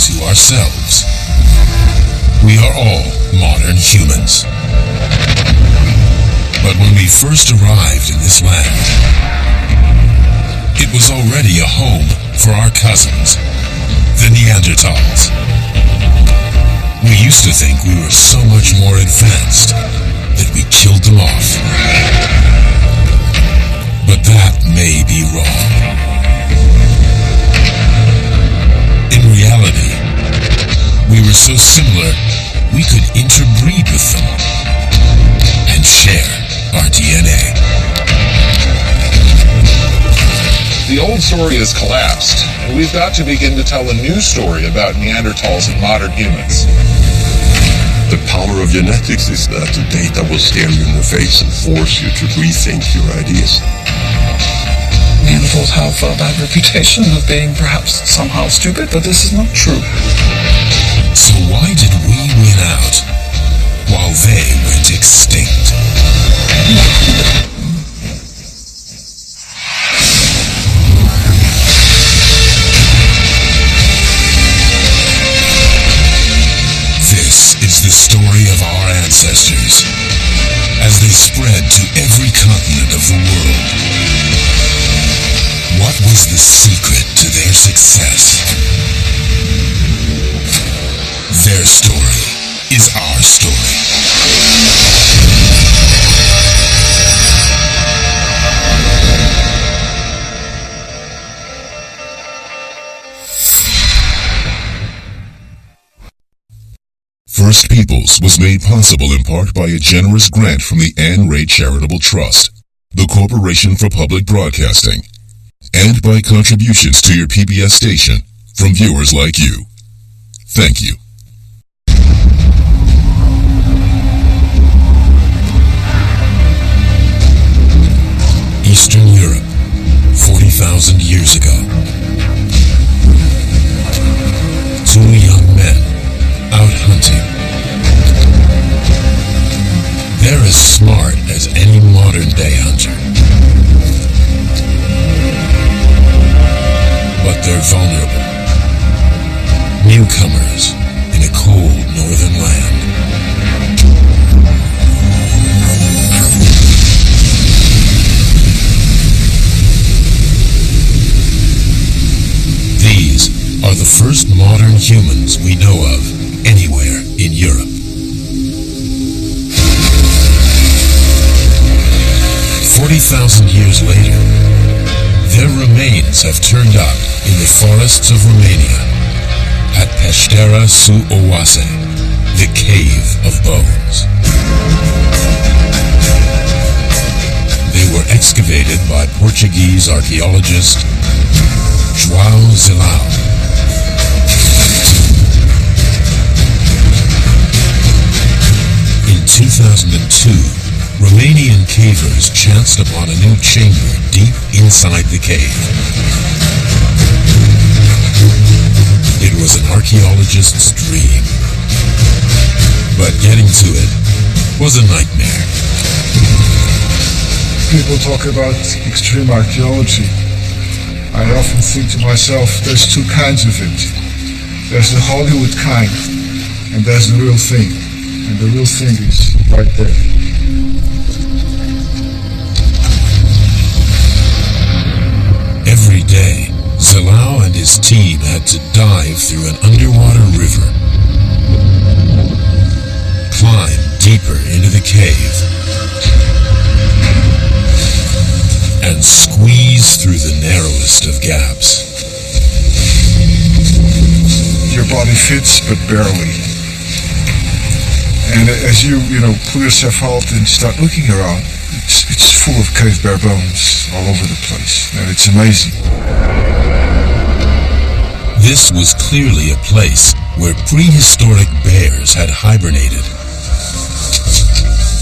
to ourselves. We are all modern humans. But when we first arrived in this land, it was already a home for our cousins, the Neanderthals. We used to think we were so much more advanced that we killed them off. But that may be wrong. In reality, we were so similar, we could interbreed with them and share our DNA. The old story has collapsed, and we've got to begin to tell a new story about Neanderthals and modern humans. The power of genetics is that the data will stare you in the face and force you to rethink your ideas. Neanderthals have a bad reputation of being perhaps somehow stupid, but this is not true. So why did we win out while they went extinct? This is the story of our ancestors as they spread to every continent of the world. What was the secret to their success? Their story is our story. First Peoples was made possible in part by a generous grant from the Anne Ray Charitable Trust, the Corporation for Public Broadcasting, and by contributions to your PBS station from viewers like you. Thank you. Eastern Europe, 40,000 years ago. Two young men out hunting. They're as smart as any modern-day hunter. But they're vulnerable. Newcomers in a cold northern land. These are the first modern humans we know of anywhere in Europe. 40,000 years later, their remains have turned up in the forests of Romania at Peștera sub Oase, the Cave of Bones. They were excavated by Portuguese archaeologist João Zilao. In 2002, Romanian cavers chanced upon a new chamber deep inside the cave. It was an archaeologist's dream, but getting to it was a nightmare. People talk about extreme archaeology. I often think to myself, there's two kinds of it. There's the Hollywood kind, and there's the real thing. And the real thing is right there. Every day, Zilao and his team had to dive through an underwater river, climb deeper into the cave, and squeeze through the narrowest of gaps. Your body fits, but barely. And as you pull yourself out and start looking around, it's full of cave bear bones all over the place, and it's amazing. This was clearly a place where prehistoric bears had hibernated.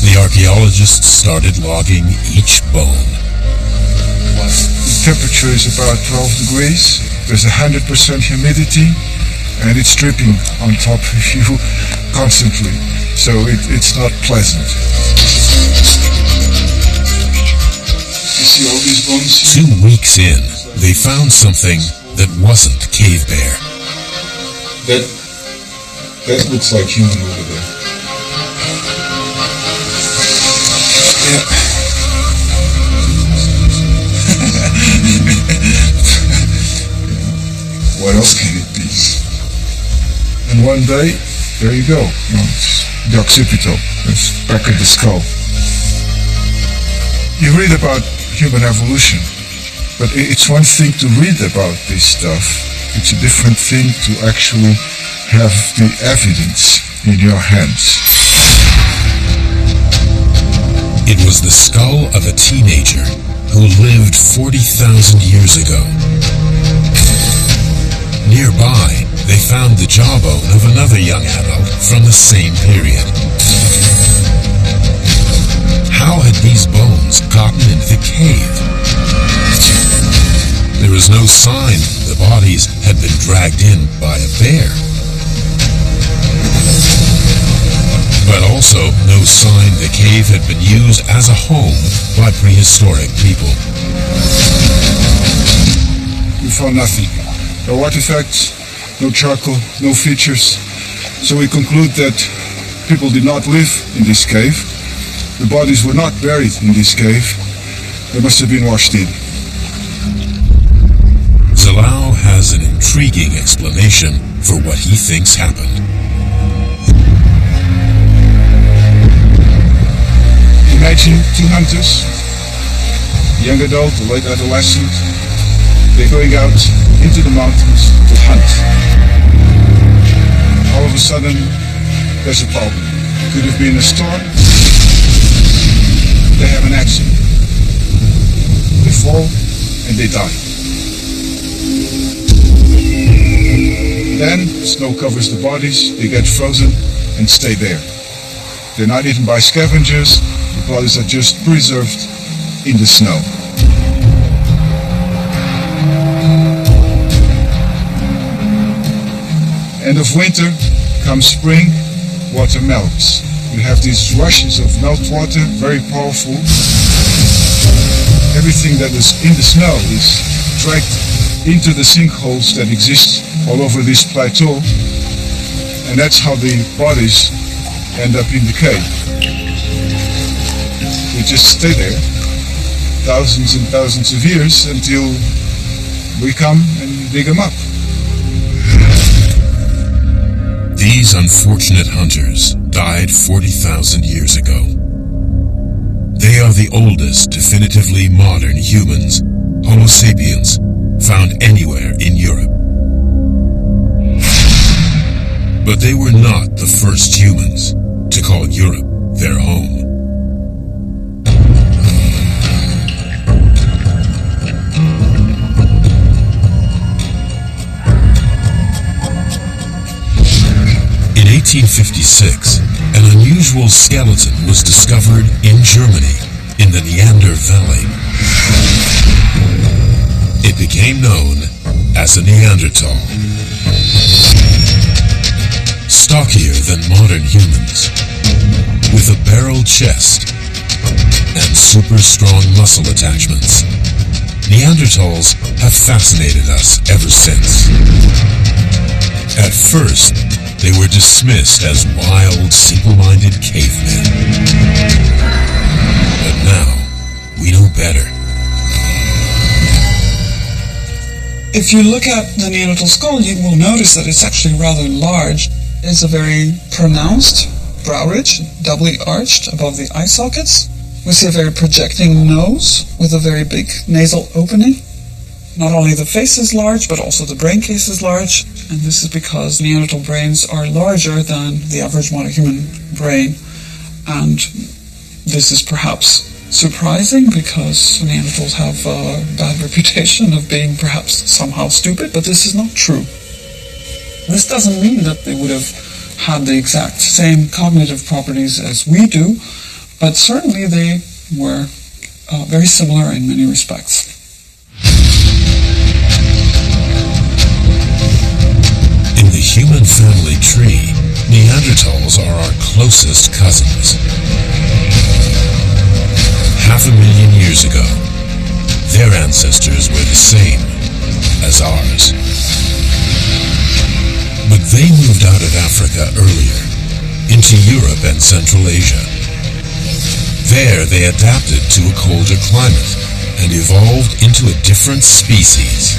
The archaeologists started logging each bone. The temperature is about 12 degrees, there's 100% humidity, and it's dripping on top of you constantly, so it's not pleasant. You see all these bones? 2 weeks in, they found something that wasn't cave bear. That looks like human over there. Yeah. What else can it be? And one day, there you go. It's the occipital. It's back at the skull. You read about human evolution, but it's one thing to read about this stuff. It's a different thing to actually have the evidence in your hands. It was the skull of a teenager who lived 40,000 years ago. Nearby, they found the jawbone of another young adult from the same period. How had these bones gotten into the cave? There was no sign the bodies had been dragged in by a bear. But also no sign the cave had been used as a home by prehistoric people. We found nothing. No artifacts, no charcoal, no features. So we conclude that people did not live in this cave. The bodies were not buried in this cave. They must have been washed in. Zalao has an intriguing explanation for what he thinks happened. Imagine two hunters, young adult, a late adolescent. They're going out into the mountains to hunt. All of a sudden, there's a problem. Could have been a storm. They have an accident. They fall and they die. Then snow covers the bodies, they get frozen and stay there. They're not eaten by scavengers, the bodies are just preserved in the snow. End of winter, comes spring, water melts. You have these rushes of meltwater, very powerful. Everything that was in the snow is dragged into the sinkholes that exist all over this plateau, and that's how the bodies end up in the cave. We just stay there thousands and thousands of years until we come and dig them up. These unfortunate hunters died 40,000 years ago. They are the oldest definitively modern humans, Homo sapiens, found anywhere in Europe. But they were not the first humans to call Europe their home. In 1856, an unusual skeleton was discovered in Germany, in the Neander Valley. It became known as a Neanderthal. Stockier than modern humans, with a barrel chest and super strong muscle attachments, Neanderthals have fascinated us ever since. At first, they were dismissed as wild, simple-minded cavemen. But now, we know better. If you look at the Neanderthal skull, you will notice that it's actually rather large. It's a very pronounced brow ridge, doubly arched above the eye sockets. We see a very projecting nose with a very big nasal opening. Not only the face is large, but also the brain case is large, and this is because Neanderthal brains are larger than the average modern human brain. And this is perhaps surprising because Neanderthals have a bad reputation of being perhaps somehow stupid, but this is not true. This doesn't mean that they would have had the exact same cognitive properties as we do, but certainly they were very similar in many respects. In the human family tree, Neanderthals are our closest cousins. 500,000 years ago, their ancestors were the same as ours. But They moved out of Africa earlier, into Europe and Central Asia. There they adapted to a colder climate and evolved into a different species.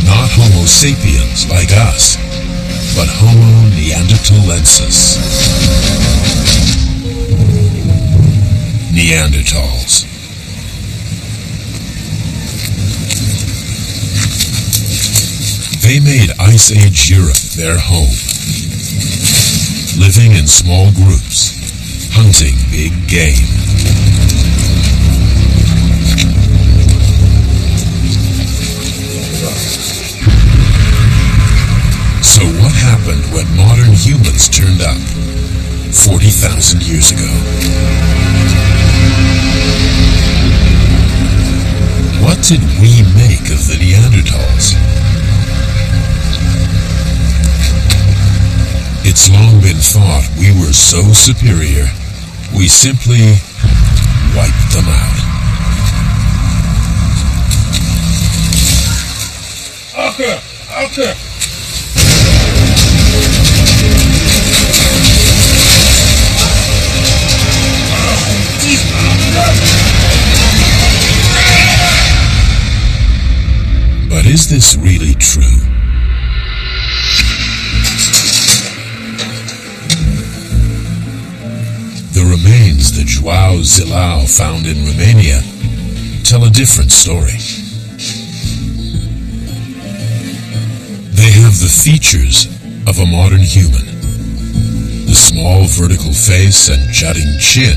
Not Homo sapiens like us, but Homo neanderthalensis. Neanderthals. They made Ice Age Europe their home, living in small groups, hunting big game. So what happened when modern humans turned up 40,000 years ago? What did we make of the Neanderthals? It's long been thought we were so superior, we simply wiped them out. Okay. But is this really true? The remains that Joao Zilao found in Romania tell a different story. They have the features of a modern human. The small vertical face and jutting chin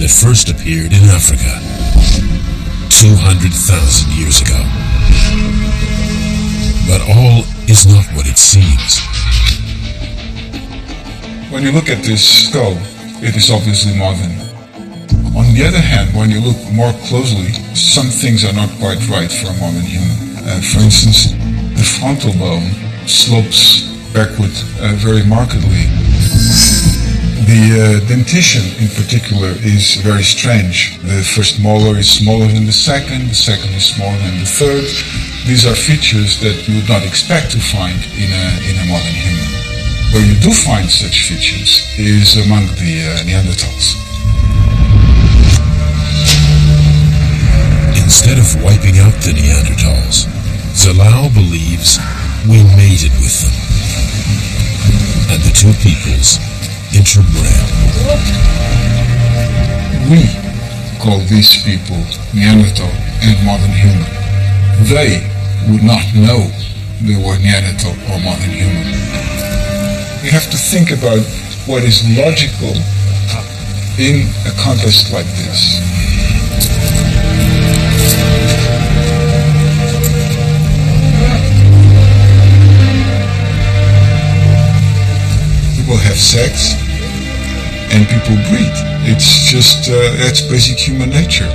that first appeared in Africa 200,000 years ago. But all is not what it seems. When you look at this skull, it is obviously modern. On the other hand, when you look more closely, some things are not quite right for a modern human. For instance, the frontal bone slopes backward very markedly. The dentition in particular is very strange. The first molar is smaller than the second is smaller than the third. These are features that you would not expect to find in a modern human. Where you do find such features is among the Neanderthals. Instead of wiping out the Neanderthals, Zilao believes we mated with them, and the two peoples interbred. We call these people Neanderthal and modern human. They would not know they were Neanderthal or modern human. You have to think about what is logical in a context like this. People have sex and people breed. It's just, that's basic human nature.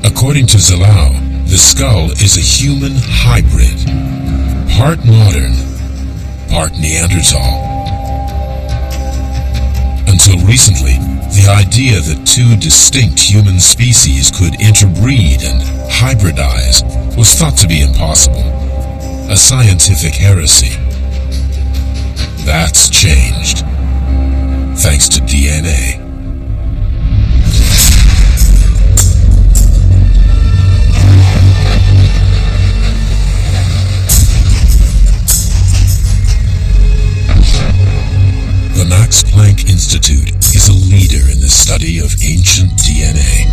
According to Zilao, the skull is a human hybrid, part modern, part Neanderthal. Until recently, the idea that two distinct human species could interbreed and hybridize was thought to be impossible, a scientific heresy. That's changed, thanks to DNA. The Max Planck Institute is a leader in the study of ancient DNA.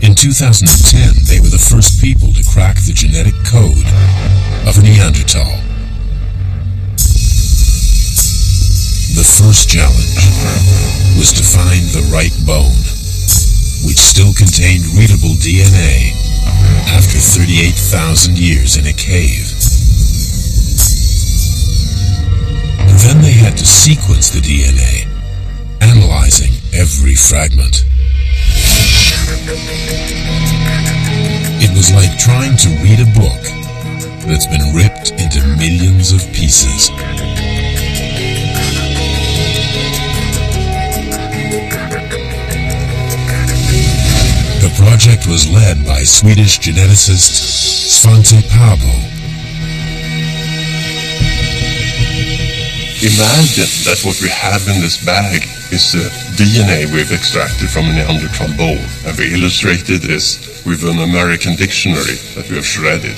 In 2010, they were the first people to crack the genetic code of a Neanderthal. The first challenge was to find the right bone, which still contained readable DNA after 38,000 years in a cave. Then they had to sequence the DNA, analyzing every fragment. It was like trying to read a book that's been ripped into millions of pieces. project was led by Swedish geneticist Svante Pääbo. Imagine that what we have in this bag is the DNA we've extracted from a Neanderthal bone, and we illustrated this with an American dictionary that we have shredded.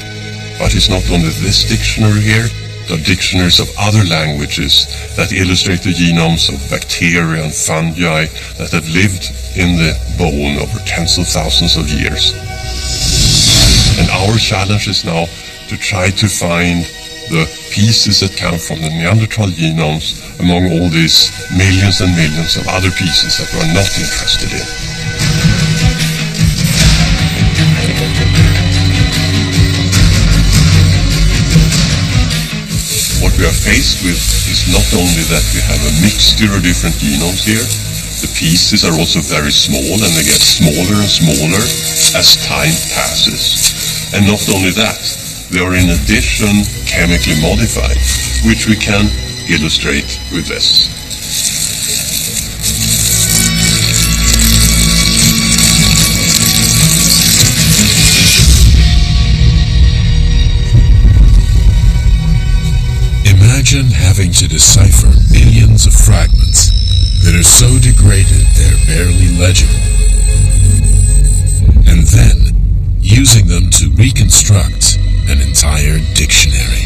But it's not only this dictionary here, there are dictionaries of other languages that illustrate the genomes of bacteria and fungi that have lived in the bone over tens of thousands of years. And our challenge is now to try to find the pieces that come from the Neanderthal genomes among all these millions and millions of other pieces that we're not interested in. What we are faced with is not only that we have a mixture of different genomes here, the pieces are also very small and they get smaller and smaller as time passes. And not only that, they are in addition chemically modified, which we can illustrate with this. Imagine having to decipher millions of fragments that are so degraded they're barely legible, and then using them to reconstruct an entire dictionary.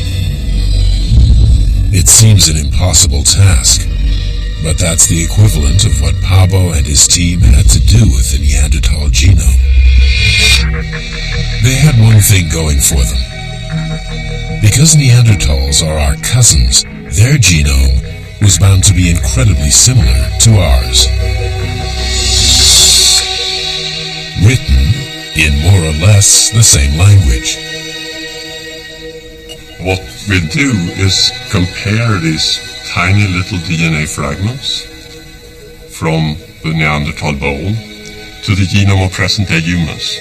It seems an impossible task, but that's the equivalent of what Pääbo and his team had to do with the Neanderthal genome. They had one thing going for them. Because Neanderthals are our cousins, their genome was bound to be incredibly similar to ours. Written in more or less the same language. What we do is compare these tiny little DNA fragments from the Neanderthal bone to the genome of present-day humans.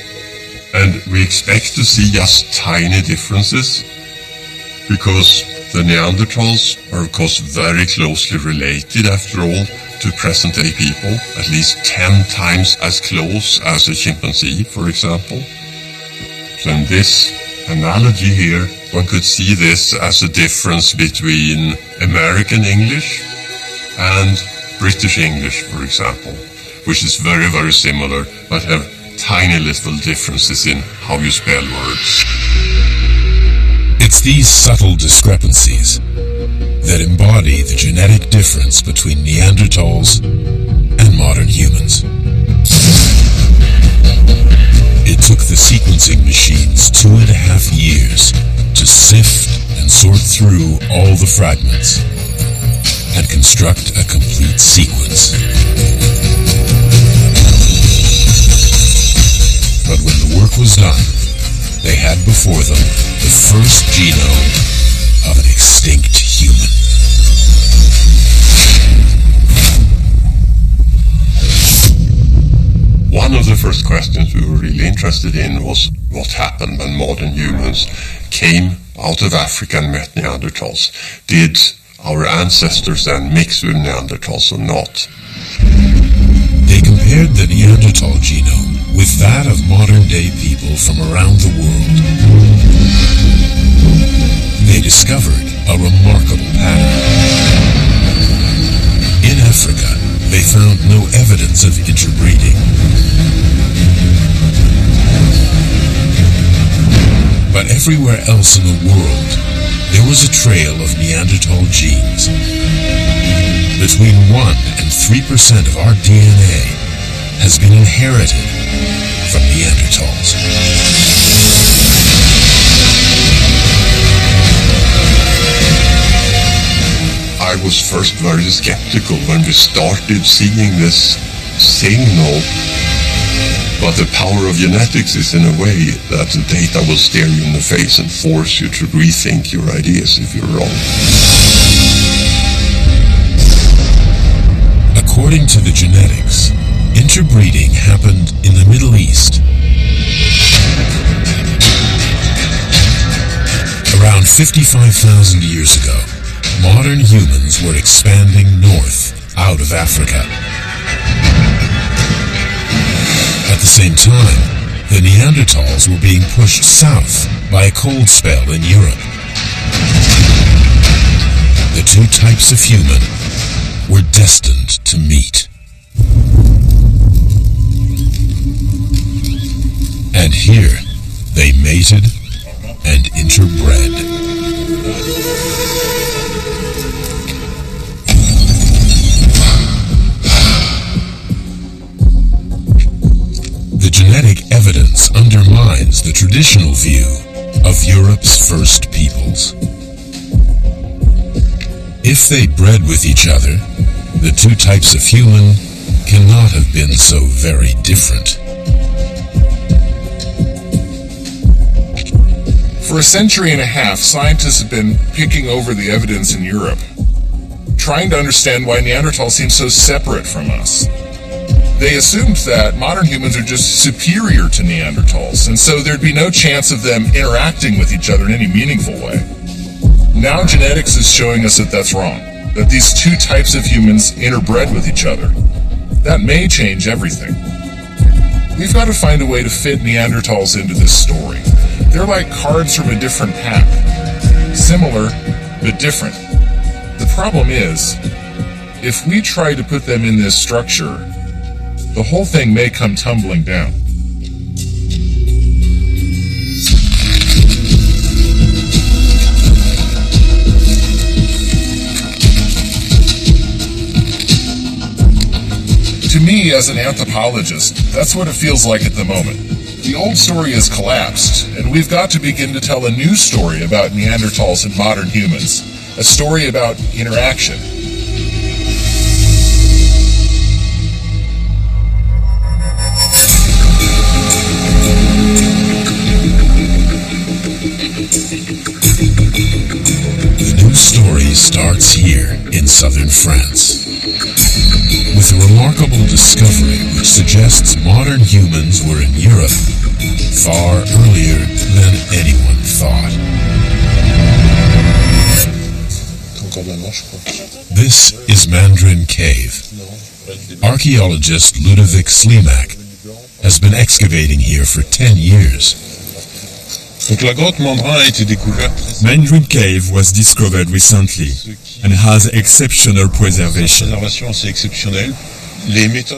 And we expect to see just tiny differences because the Neanderthals are of course very closely related after all to present-day people, at least 10 times as close as a chimpanzee, for example. So in this analogy here, one could see this as a difference between American English and British English, for example, which is very, very similar, but have tiny little differences in how you spell words. It's these subtle discrepancies that embody the genetic difference between Neanderthals and modern humans. It took the sequencing machines 2.5 years to sift and sort through all the fragments and construct a complete sequence. But when the work was done, they had before them the first genome of an extinct human. One of the first questions we were really interested in was what happened when modern humans came out of Africa and met Neanderthals. Did our ancestors then mix with Neanderthals or not? They compared the Neanderthal genome with that of modern-day people from around the world. They discovered a remarkable pattern. In Africa, they found no evidence of interbreeding. But everywhere else in the world, there was a trail of Neanderthal genes. Between 1% and 3% of our DNA has been inherited from Neanderthals. I was first very skeptical when we started seeing this signal, but the power of genetics is in a way that the data will stare you in the face and force you to rethink your ideas if you're wrong. According to the genetics, interbreeding happened in the Middle East. Around 55,000 years ago, modern humans were expanding north out of Africa. At the same time, the Neanderthals were being pushed south by a cold spell in Europe. The two types of human were destined to meet. And here, they mated and interbred. The genetic evidence undermines the traditional view of Europe's first peoples. If they bred with each other, the two types of human cannot have been so very different. For a century and a half, scientists have been picking over the evidence in Europe, trying to understand why Neanderthals seem so separate from us. They assumed that modern humans are just superior to Neanderthals, and so there'd be no chance of them interacting with each other in any meaningful way. Now genetics is showing us that that's wrong, that these two types of humans interbred with each other. That may change everything. We've got to find a way to fit Neanderthals into this story. They're like cards from a different pack. Similar, but different. The problem is, if we try to put them in this structure, the whole thing may come tumbling down. To me, as an anthropologist, that's what it feels like at the moment. The old story has collapsed, and we've got to begin to tell a new story about Neanderthals and modern humans. A story about interaction. The new story starts here in southern France, with a remarkable discovery which suggests modern humans were in Europe far earlier than anyone thought. This is Mandrin Cave. Archaeologist Ludovic Slimak has been excavating here for 10 years. Mandrin Cave was discovered recently and has exceptional preservation.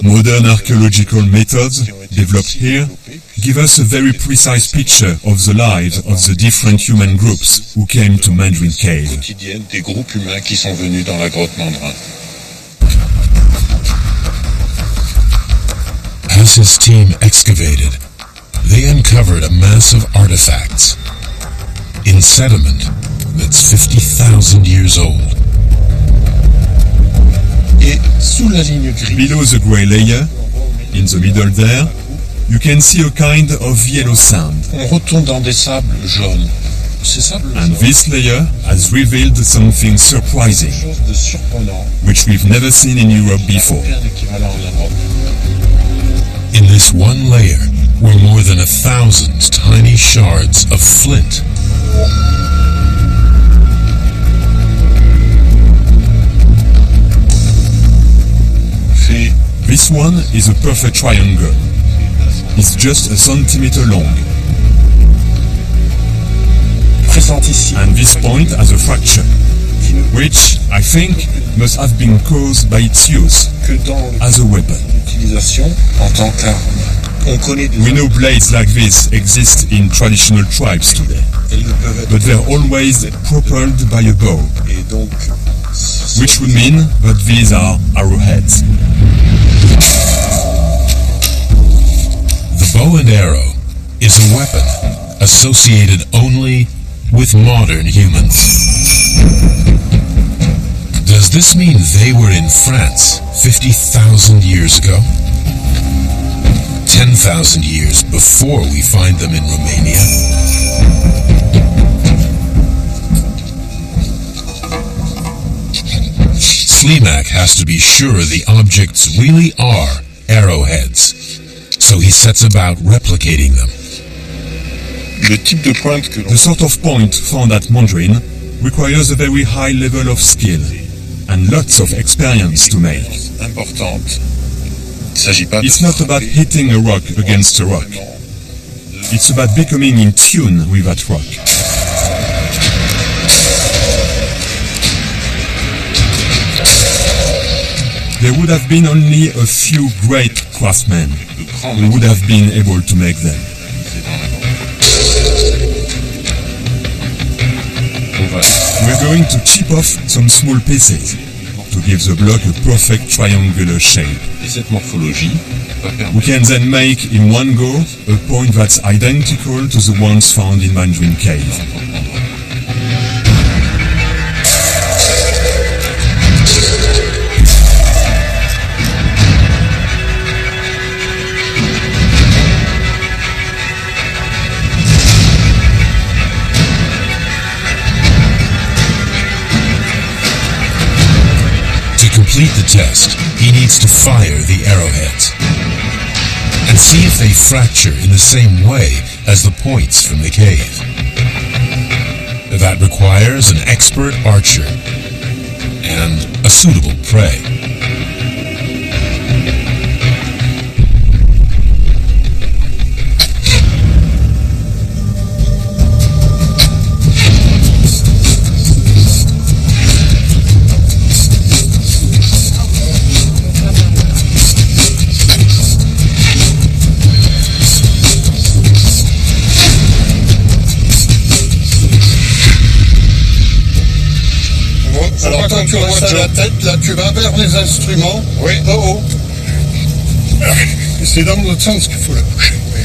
Modern archaeological methods developed here give us a very precise picture of the lives of the different human groups who came to Mandrin Cave. As his team excavated, they uncovered a mass of artifacts in sediment that's 50,000 years old. Below the grey layer, in the middle there, you can see a kind of yellow sand. And this layer has revealed something surprising, which we've never seen in Europe before. In this one layer were more than 1,000 tiny shards of flint. This one is a perfect triangle. It's just a centimeter long. And this point has a fracture, which, I think, must have been caused by its use as a weapon. We know blades like this exist in traditional tribes today, but they're always propelled by a bow, which would mean that these are arrowheads. The bow and arrow is a weapon associated only with modern humans. Does this mean they were in France 50,000 years ago? 10,000 years before we find them in Romania? Slimak has to be sure the objects really are arrowheads, so he sets about replicating them. The sort of point found at Mandrin requires a very high level of skill and lots of experience to make. It's not about hitting a rock against a rock. It's about becoming in tune with that rock. There would have been only a few great craftsmen who would have been able to make them. We're going to chip off some small pieces to give the block a perfect triangular shape. We can then make in one go a point that's identical to the ones found in Mandarin Cave. To complete the test, he needs to fire the arrowheads and see if they fracture in the same way as the points from the cave. That requires an expert archer and a suitable prey. Alors quand tu restes à la tête, là tu vas vers les instruments. Oui. Oh oh. C'est dans l'autre sens qu'il faut la boucher. Oui.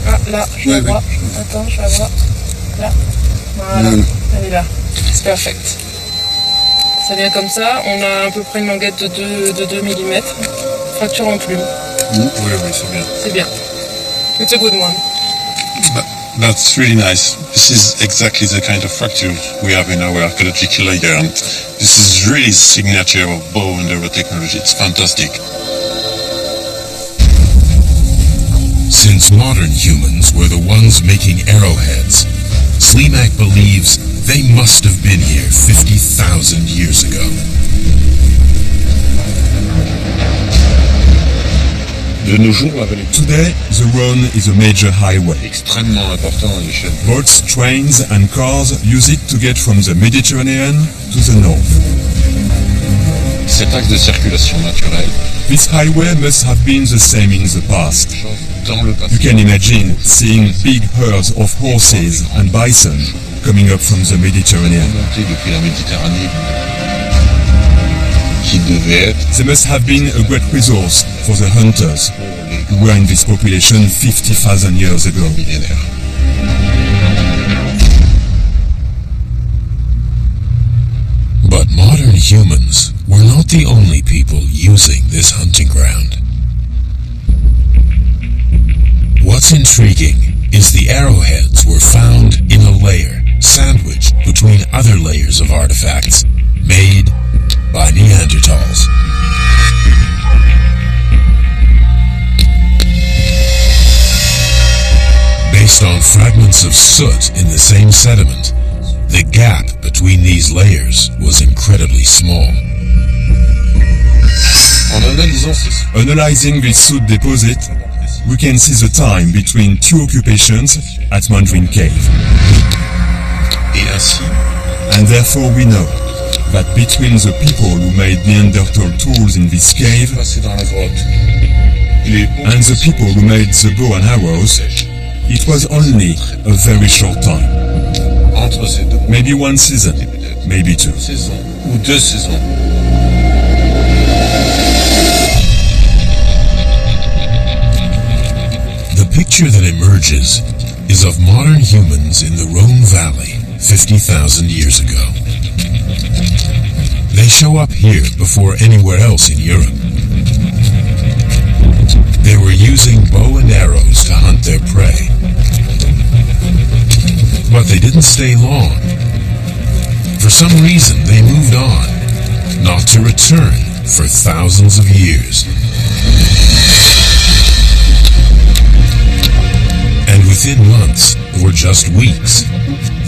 Ah là, je la vois. Attends, je la vois. Là. Voilà. Elle est là. C'est perfect. Ça vient comme ça. On a à peu près une languette de 2 mm. Fracture en plume. Oui, c'est bien. C'est bien. It's a good one. That's really nice. This is exactly the kind of fracture we have in our archaeological layer, and this is really the signature of bow and arrow technology. It's fantastic. Since modern humans were the ones making arrowheads, Slimak believes they must have been here 50,000 years ago. Today, the Rhône is a major highway. Extrêmement important à l'échelle. Boats, trains and cars use it to get from the Mediterranean to the north. Cet axe de circulation naturelle. This highway must have been the same in the past. Dans le passé. You can imagine seeing big herds of horses and bison coming up from the Mediterranean. Depuis la Méditerranée. Qui devait être. They must have been a great resource for the hunters who were in this population 50,000 years ago. But modern humans were not the only people using this hunting ground. What's intriguing is the arrowheads were found in a layer sandwiched between other layers of artifacts made by Neanderthals. Based on fragments of soot in the same sediment, the gap between these layers was incredibly small. Analyzing this soot deposit, we can see the time between two occupations at Mandarin Cave. And therefore we know that between the people who made Neanderthal tools in this cave and the people who made the bow and arrows, it was only a very short time. Maybe one season, maybe two. Ou 2 saisons. The picture that emerges is of modern humans in the Rhône Valley 50,000 years ago. They show up here before anywhere else in Europe. They were using bow and arrows to hunt their prey. But they didn't stay long. For some reason, they moved on, not to return for thousands of years. And within months, or just weeks,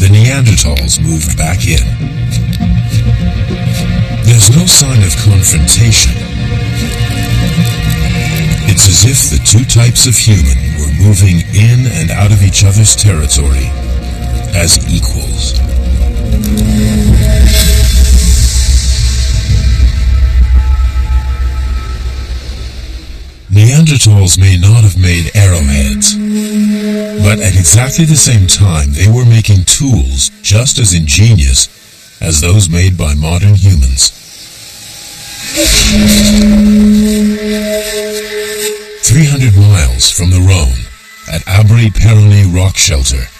the Neanderthals moved back in. There's no sign of confrontation. It's as if the two types of human were moving in and out of each other's territory as equals. Neanderthals may not have made arrowheads, but at exactly the same time they were making tools just as ingenious as those made by modern humans. 300 miles from the Rhone, at Abri-Perroni Rock Shelter,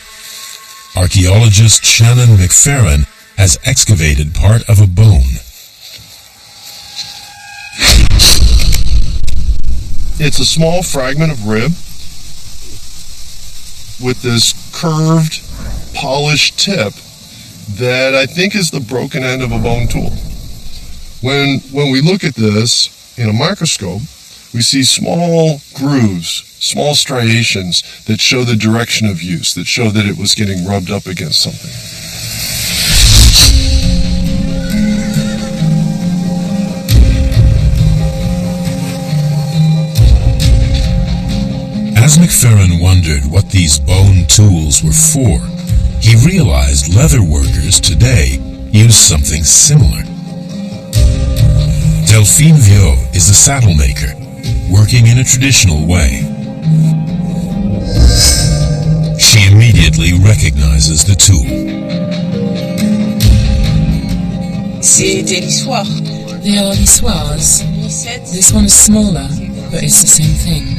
archaeologist Shannon McFerrin has excavated part of a bone. It's a small fragment of rib with this curved, polished tip that I think is the broken end of a bone tool. When we look at this in a microscope, we see small grooves, small striations that show the direction of use, that show that it was getting rubbed up against something. As McFerrin wondered what these bone tools were for, he realized leather workers today use something similar. Delphine Viau is a saddle maker, working in a traditional way. She immediately recognizes the tool. C'est des lissoirs. They are lissoirs. This one is smaller, but it's the same thing.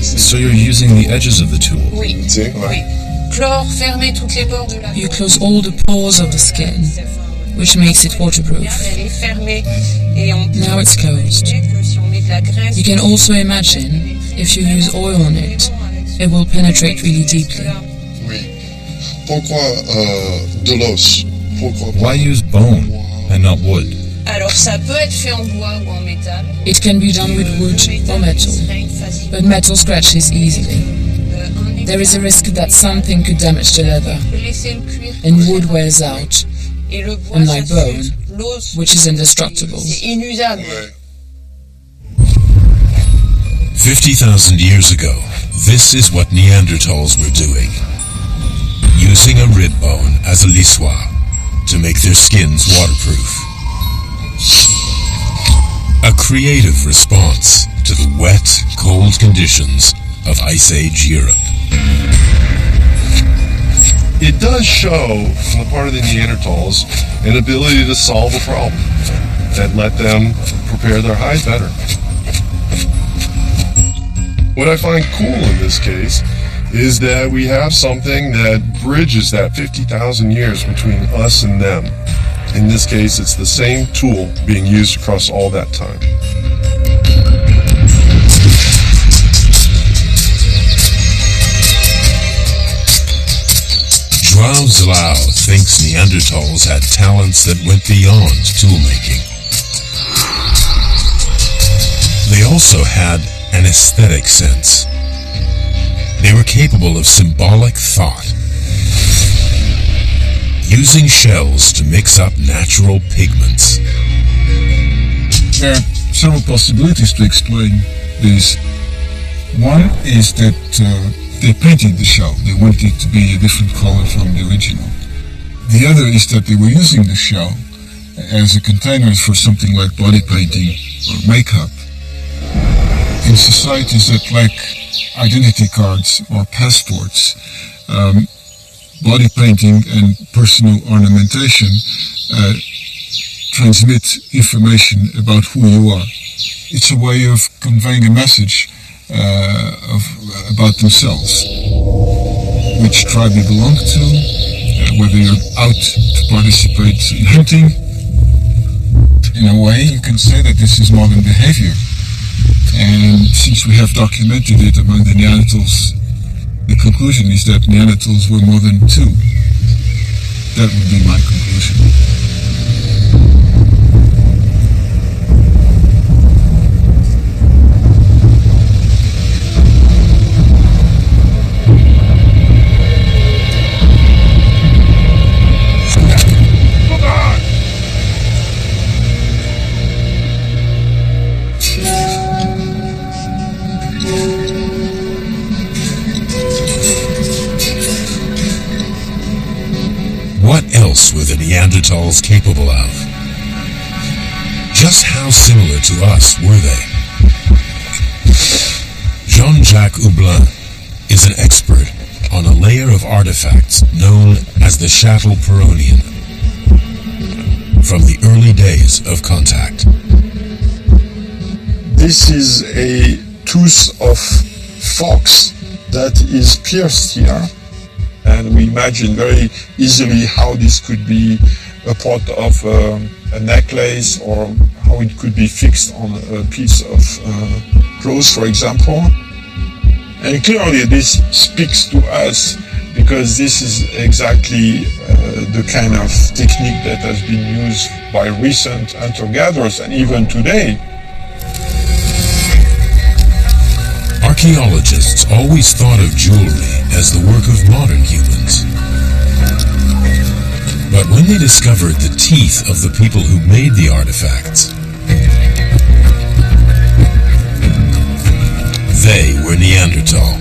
So you're using the edges of the tool? Oui. Oui. Clore, fermer toutes les pores de la... You close all the pores of the skin, which makes it waterproof. Now it's closed. You can also imagine, if you use oil on it, it will penetrate really deeply. Why use bone and not wood? Alors ça peut être fait en bois ou en métal. It can be done with wood or metal, but metal scratches easily. There is a risk that something could damage the leather, and wood wears out, unlike bone, which is indestructible. 50,000 years ago, this is what Neanderthals were doing. Using a rib bone as a lissoir to make their skins waterproof. A creative response to the wet, cold conditions of Ice Age Europe. It does show, on the part of the Neanderthals, an ability to solve a problem that let them prepare their hide better. What I find cool in this case is that we have something that bridges that 50,000 years between us and them. In this case, it's the same tool being used across all that time. João Zilao thinks Neanderthals had talents that went beyond toolmaking. They also had an aesthetic sense. They were capable of symbolic thought, using shells to mix up natural pigments. There are several possibilities to explain this. One is that they painted the shell. They wanted it to be a different color from the original. The other is that they were using the shell as a container for something like body painting or makeup. In societies that lack identity cards or passports, body painting and personal ornamentation transmit information about who you are. It's a way of conveying a message about themselves, which tribe you belong to, whether you're out to participate in hunting. In a way, you can say that this is modern behavior. And since we have documented it among the Neanderthals, the conclusion is that Neanderthals were more than two. That would be my conclusion. Come on! else were the Neanderthals capable of? Just how similar to us were they? Jean-Jacques Hublin is an expert on a layer of artifacts known as the Châtel-Perronian from the early days of contact. This is a tooth of fox that is pierced here, and we imagine very easily how this could be a part of a necklace, or how it could be fixed on a piece of clothes, for example. And clearly this speaks to us, because this is exactly the kind of technique that has been used by recent hunter-gatherers, and even today. Archaeologists always thought of jewelry as the work of modern humans. But when they discovered the teeth of the people who made the artifacts, they were Neanderthal.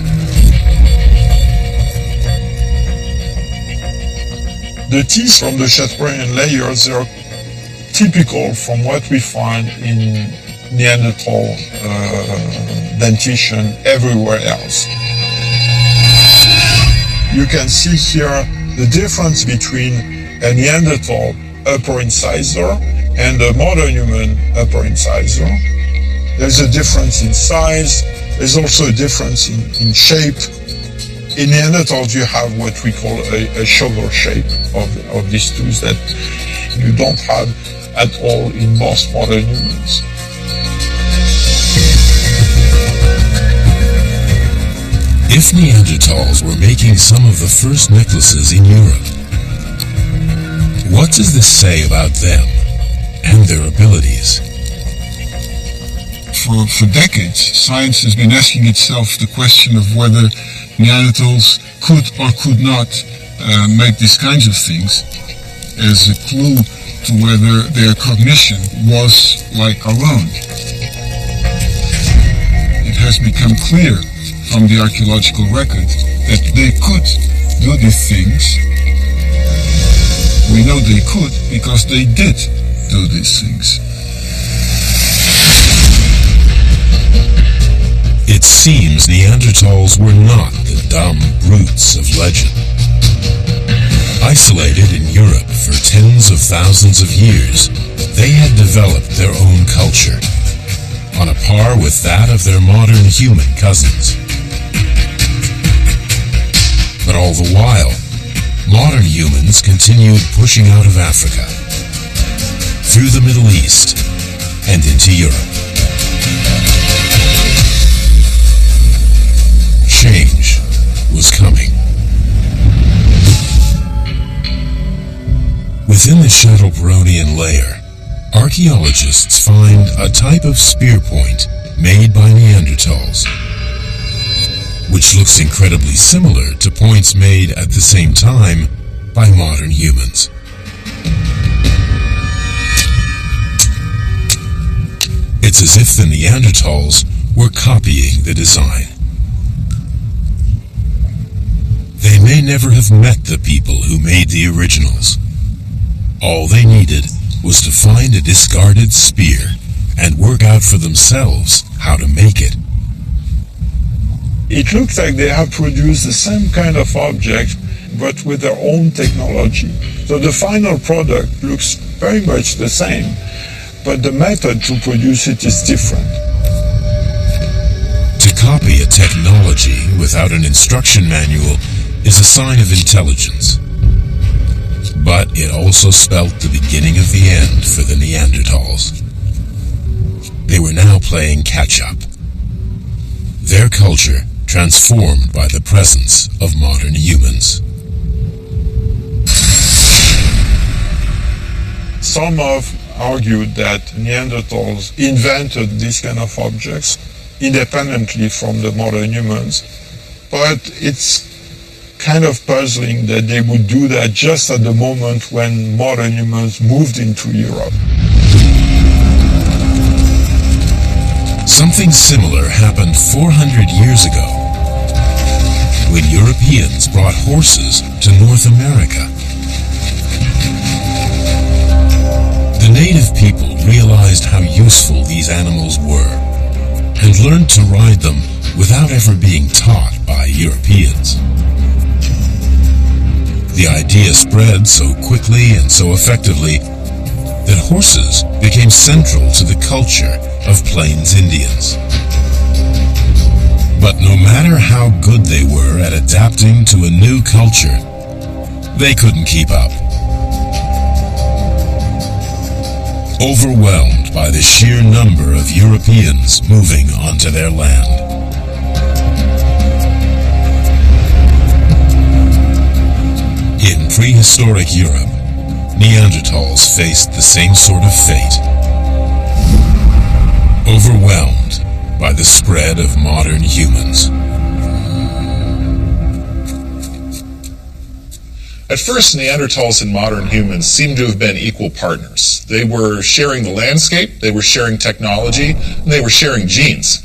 The teeth from the Châtel-Perronian layers are typical from what we find in Neanderthal dentition everywhere else. You can see here the difference between a Neanderthal upper incisor and a modern human upper incisor. There's a difference in size. There's also a difference in shape. In Neanderthals, you have what we call a shovel shape of these tooth that you don't have at all in most modern humans. If Neanderthals were making some of the first necklaces in Europe, what does this say about them and their abilities? For decades, science has been asking itself the question of whether Neanderthals could or could not make these kinds of things, as a clue to whether their cognition was like our own. It has become clear from the archaeological record that they could do these things. We know they could because they did do these things. It seems Neanderthals were not the dumb brutes of legend. Isolated in Europe for tens of thousands of years, they had developed their own culture, on a par with that of their modern human cousins. But all the while, modern humans continued pushing out of Africa, through the Middle East, and into Europe. Change was coming. Within the Châtel-Perronian layer, archaeologists find a type of spear point made by Neanderthals, which looks incredibly similar to points made at the same time by modern humans. It's as if the Neanderthals were copying the design. They may never have met the people who made the originals. All they needed was to find a discarded spear and work out for themselves how to make it. It looks like they have produced the same kind of object, but with their own technology. So the final product looks very much the same, but the method to produce it is different. To copy a technology without an instruction manual is a sign of intelligence. But it also spelt the beginning of the end for the Neanderthals. They were now playing catch-up. Their culture transformed by the presence of modern humans. Some have argued that Neanderthals invented these kind of objects independently from the modern humans, but it's kind of puzzling that they would do that just at the moment when modern humans moved into Europe. Something similar happened 400 years ago, when Europeans brought horses to North America. The native people realized how useful these animals were and learned to ride them without ever being taught by Europeans. The idea spread so quickly and so effectively that horses became central to the culture of Plains Indians. But no matter how good they were at adapting to a new culture, they couldn't keep up. Overwhelmed by the sheer number of Europeans moving onto their land. In prehistoric Europe, Neanderthals faced the same sort of fate. Overwhelmed by the spread of modern humans. At first, Neanderthals and modern humans seem to have been equal partners. They were sharing the landscape, they were sharing technology, and they were sharing genes.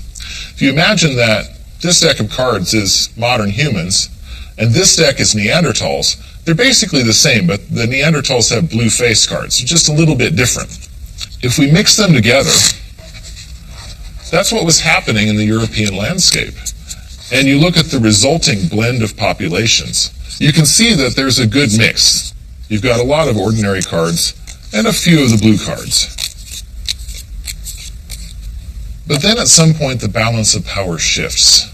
If you imagine that this deck of cards is modern humans, and this deck is Neanderthals, they're basically the same, but the Neanderthals have blue face cards, just a little bit different. If we mix them together, that's what was happening in the European landscape. And you look at the resulting blend of populations, you can see that there's a good mix. You've got a lot of ordinary cards and a few of the blue cards. But then at some point the balance of power shifts.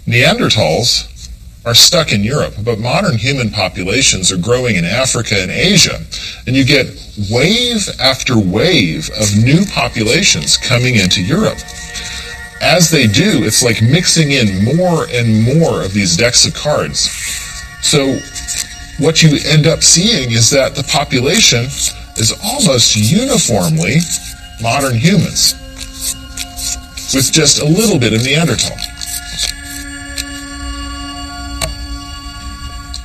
Neanderthals are stuck in Europe, but modern human populations are growing in Africa and Asia, and you get wave after wave of new populations coming into Europe. As they do, it's like mixing in more and more of these decks of cards. So what you end up seeing is that the population is almost uniformly modern humans, with just a little bit of Neanderthal.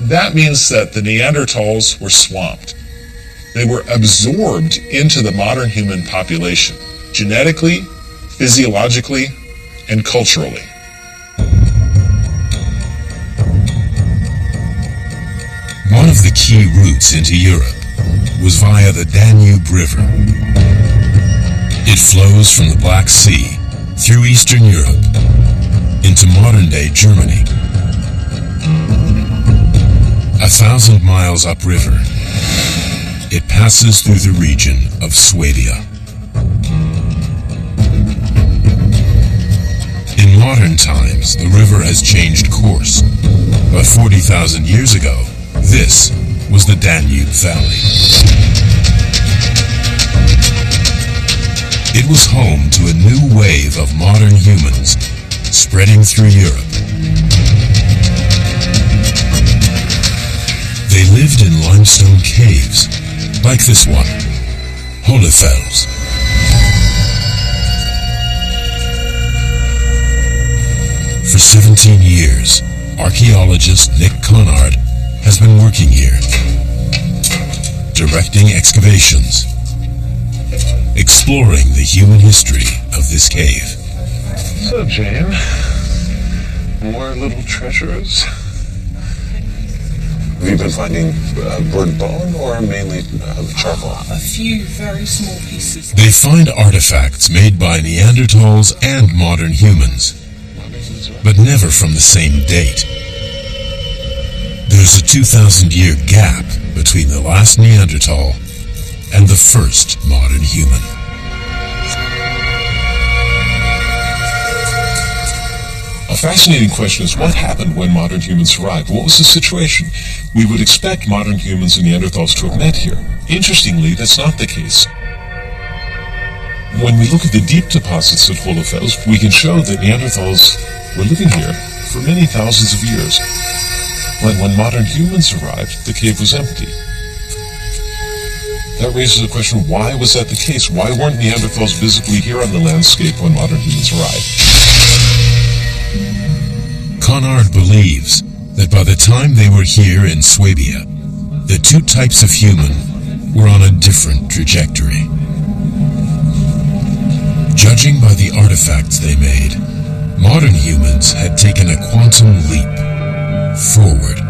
That means that the Neanderthals were swamped. They were absorbed into the modern human population, genetically, physiologically, and culturally. One of the key routes into Europe was via the Danube River. It flows from the Black Sea through Eastern Europe into modern-day Germany. 1,000 miles upriver, it passes through the region of Swabia. In modern times, the river has changed course, but 40,000 years ago, this was the Danube Valley. It was home to a new wave of modern humans spreading through Europe. They lived in limestone caves, like this one, Hohlefels. For 17 years, archaeologist Nick Conard has been working here, directing excavations, exploring the human history of this cave. So, Jane, more little treasures? Have you been finding bird bone or mainly charcoal? A few very small pieces. They find artifacts made by Neanderthals and modern humans, but never from the same date. There's a 2,000-year gap between the last Neanderthal and the first modern human. A fascinating question is what happened when modern humans arrived? What was the situation? We would expect modern humans and Neanderthals to have met here. Interestingly, that's not the case. When we look at the deep deposits at Hohlefels, we can show that Neanderthals were living here for many thousands of years. When modern humans arrived, the cave was empty. That raises the question, why was that the case? Why weren't Neanderthals visibly here on the landscape when modern humans arrived? Conard believes that by the time they were here in Swabia, the two types of human were on a different trajectory. Judging by the artifacts they made, modern humans had taken a quantum leap forward.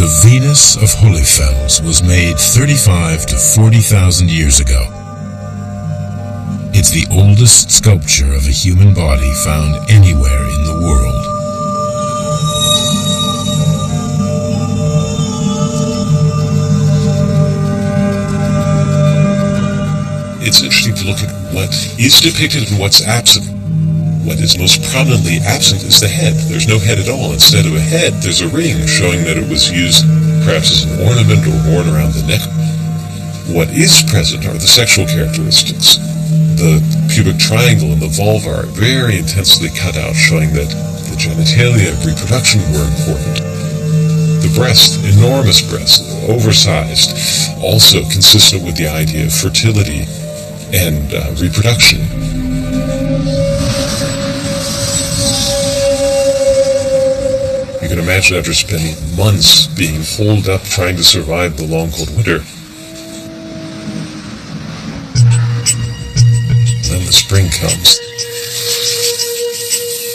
The Venus of Holyfels was made 35 to 40,000 years ago. It's the oldest sculpture of a human body found anywhere in the world. It's interesting to look at what is depicted and what's absent. What is most prominently absent is the head. There's no head at all. Instead of a head, there's a ring showing that it was used perhaps as an ornament or worn around the neck. What is present are the sexual characteristics. The pubic triangle and the vulva are very intensely cut out, showing that the genitalia of reproduction were important. The breast, enormous breast, oversized, also consistent with the idea of fertility and reproduction. You can imagine after spending months being holed up trying to survive the long cold winter. Then the spring comes.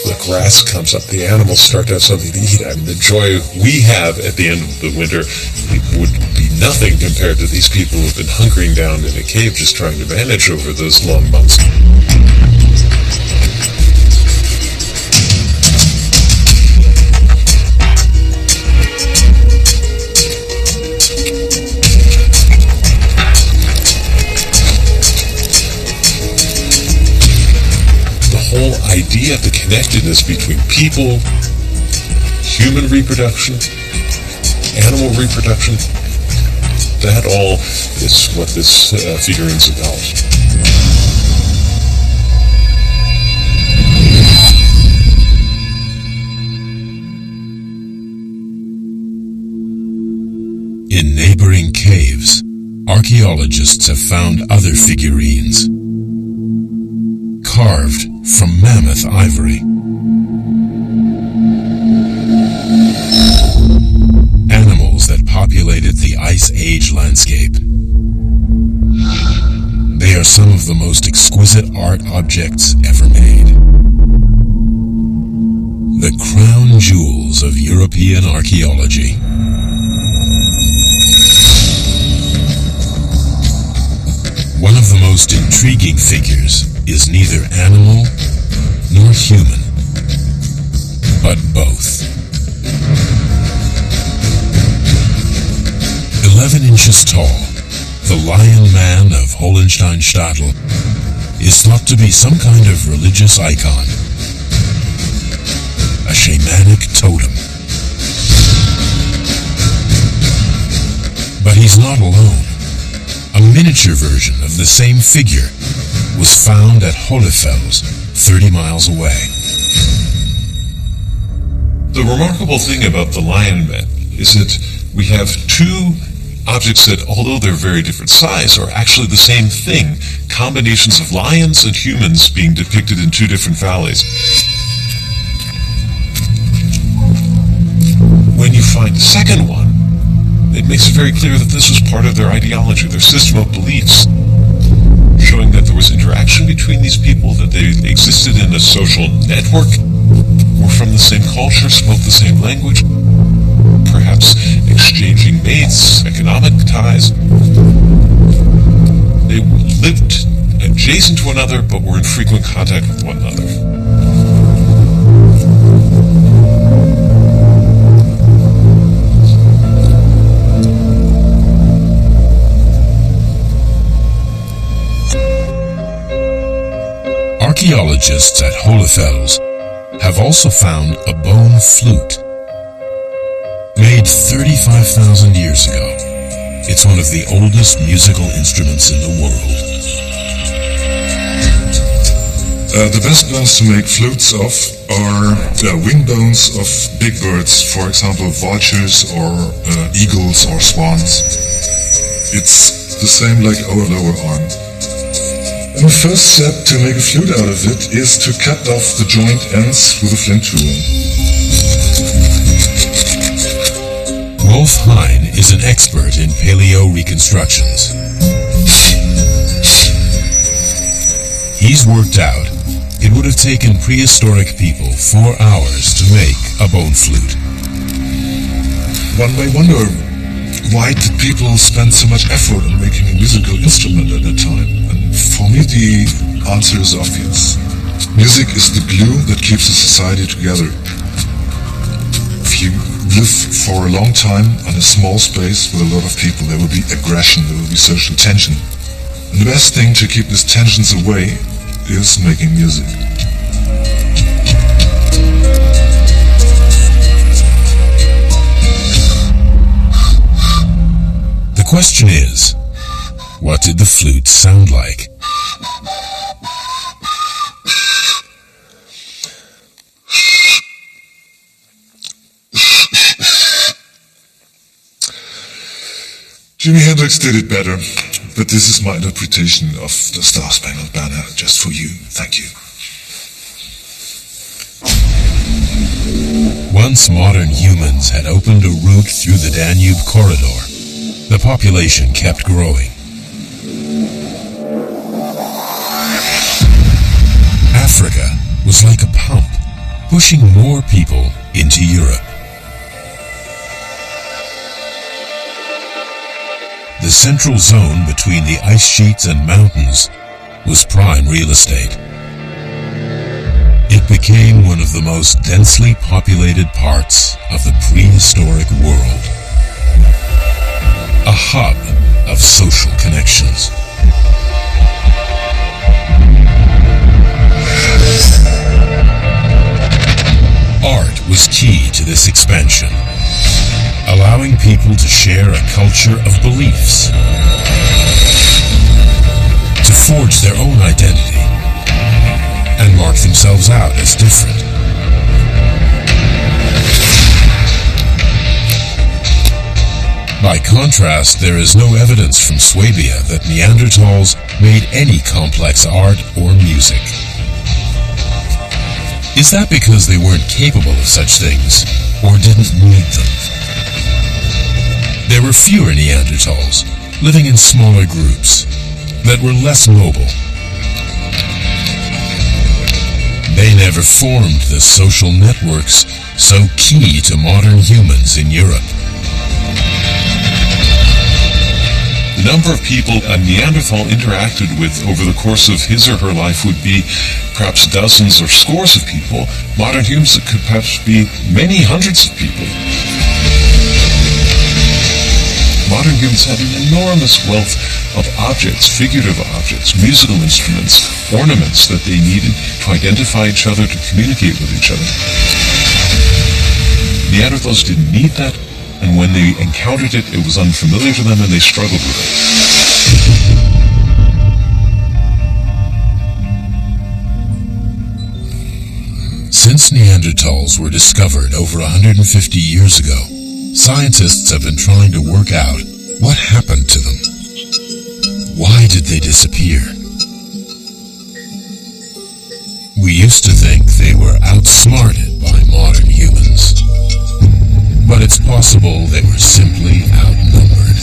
The grass comes up, the animals start to have something to eat. I mean, the joy we have at the end of the winter would be nothing compared to these people who have been hunkering down in a cave just trying to manage over those long months. The whole idea of the connectedness between people, human reproduction, animal reproduction, that all is what this figurine's about. In neighboring caves, archaeologists have found other figurines, carved from mammoth ivory. Animals that populated the Ice Age landscape. They are some of the most exquisite art objects ever made. The crown jewels of European archaeology. One of the most intriguing figures is neither animal nor human, but both. 11 inches tall, the Lion Man of Hohensteinstadel is thought to be some kind of religious icon, a shamanic totem. But he's not alone. A miniature version of the same figure was found at Holyfels, 30 miles away. The remarkable thing about the Lion Man is that we have two objects that, although they're very different size, are actually the same thing. Combinations of lions and humans being depicted in two different valleys. When you find the second one, it makes it very clear that this was part of their ideology, their system of beliefs, showing that there was interaction between these people, that they existed in a social network, were from the same culture, spoke the same language, perhaps exchanging mates, economic ties. They lived adjacent to one another, but were in frequent contact with one another. Archaeologists at Holyfels have also found a bone flute. Made 35,000 years ago, it's one of the oldest musical instruments in the world. The best bones to make flutes of are wing bones of big birds, for example vultures or eagles or swans. It's the same like our lower arm. And the first step to make a flute out of it is to cut off the joint ends with a flint tool. Wolf Hine is an expert in paleo reconstructions. He's worked out it would have taken prehistoric people 4 hours to make a bone flute. One may wonder, why did people spend so much effort on making a musical instrument at that time? And for me, the answer is obvious. Music is the glue that keeps a society together. If you live for a long time in a small space with a lot of people, there will be aggression, there will be social tension. And the best thing to keep these tensions away is making music. The question is, what did the flute sound like? Jimi Hendrix did it better, but this is my interpretation of the Star-Spangled Banner, just for you. Thank you. Once modern humans had opened a route through the Danube corridor, the population kept growing. Africa was like a pump, pushing more people into Europe. The central zone between the ice sheets and mountains was prime real estate. It became one of the most densely populated parts of the prehistoric world. A hub of social connections. Art was key to this expansion, allowing people to share a culture of beliefs, to forge their own identity, and mark themselves out as different. By contrast, there is no evidence from Swabia that Neanderthals made any complex art or music. Is that because they weren't capable of such things, or didn't need them? There were fewer Neanderthals, living in smaller groups, that were less mobile. They never formed the social networks so key to modern humans in Europe. The number of people a Neanderthal interacted with over the course of his or her life would be perhaps dozens or scores of people. Modern humans, it could perhaps be many hundreds of people. Modern humans had an enormous wealth of objects, figurative objects, musical instruments, ornaments that they needed to identify each other, to communicate with each other. Neanderthals didn't need that. And when they encountered it, it was unfamiliar to them and they struggled with it. Since Neanderthals were discovered over 150 years ago, scientists have been trying to work out what happened to them. Why did they disappear? We used to think they were outsmarted by modern humans. But it's possible they were simply outnumbered.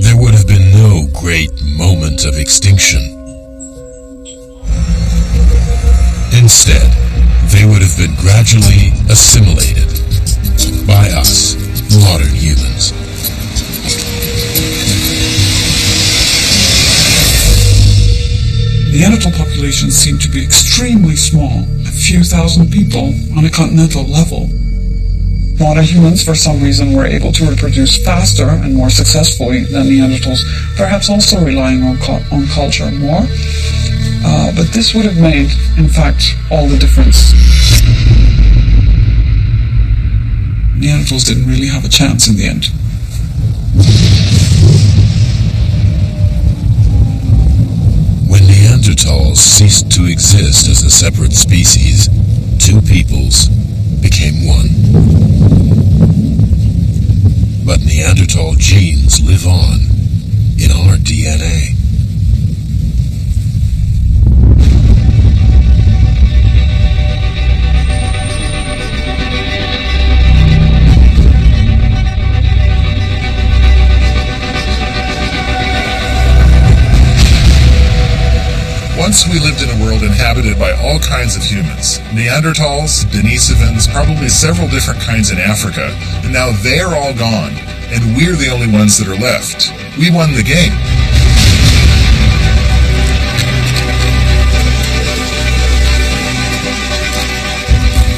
There would have been no great moment of extinction. Instead, they would have been gradually assimilated by us, modern humans. Neanderthal populations seem to be extremely small, a few thousand people on a continental level. Modern humans, for some reason, were able to reproduce faster and more successfully than Neanderthals, perhaps also relying on culture more. But this would have made, in fact, all the difference. Neanderthals didn't really have a chance in the end. When Neanderthals ceased to exist as a separate species, two peoples became one. But Neanderthal genes live on in our DNA. inhabited by all kinds of humans. Neanderthals, Denisovans, probably several different kinds in Africa, and now they're all gone, and we're the only ones that are left. We won the game.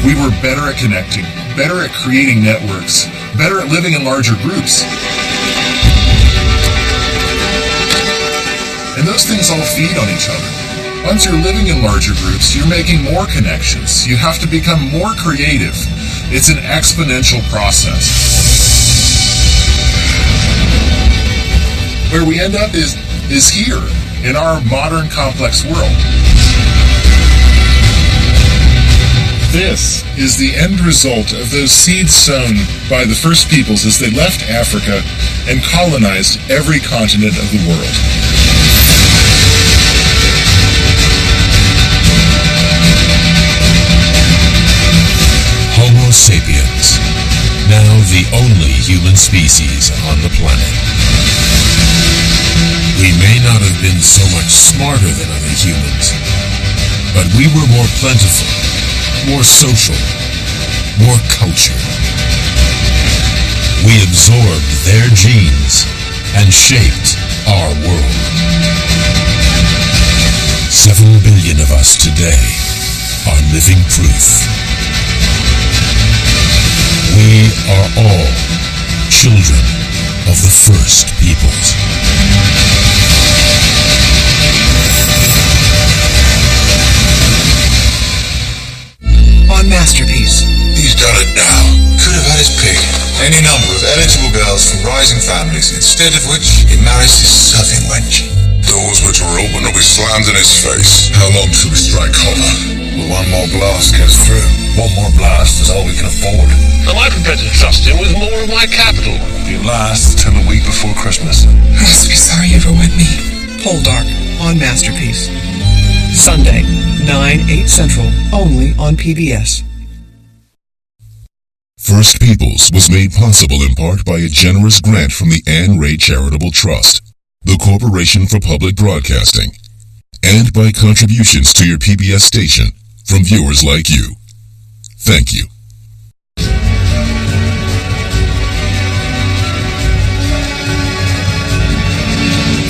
We were better at connecting, better at creating networks, better at living in larger groups. And those things all feed on each other. Once you're living in larger groups, you're making more connections. You have to become more creative. It's an exponential process. Where we end up is here, in our modern complex world. This is the end result of those seeds sown by the first peoples as they left Africa and colonized every continent of the world. Homo sapiens, now the only human species on the planet. We may not have been so much smarter than other humans, but we were more plentiful, more social, more cultured. We absorbed their genes and shaped our world. 7 billion of us today are living proof. We are all children of the first peoples. On Masterpiece. He's done it now. Could have had his pick. Any number of eligible girls from rising families, instead of which he marries this southern wench. Doors which are open will be slammed in his face. How long till we strike hotter? Well, one more blast gets through. One more blast is all we can afford. Am I prepared to trust him with more of my capital? It lasts till the week before Christmas. I'm so sorry you ever went me. Poldark on Masterpiece. Sunday, 9/8 Central, only on PBS. First Peoples was made possible in part by a generous grant from the Anne Ray Charitable Trust, the Corporation for Public Broadcasting, and by contributions to your PBS station from viewers like you. Thank you.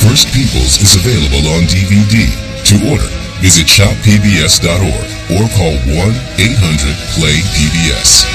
First Peoples is available on DVD. To order, visit shoppbs.org or call 1-800-PLAY-PBS.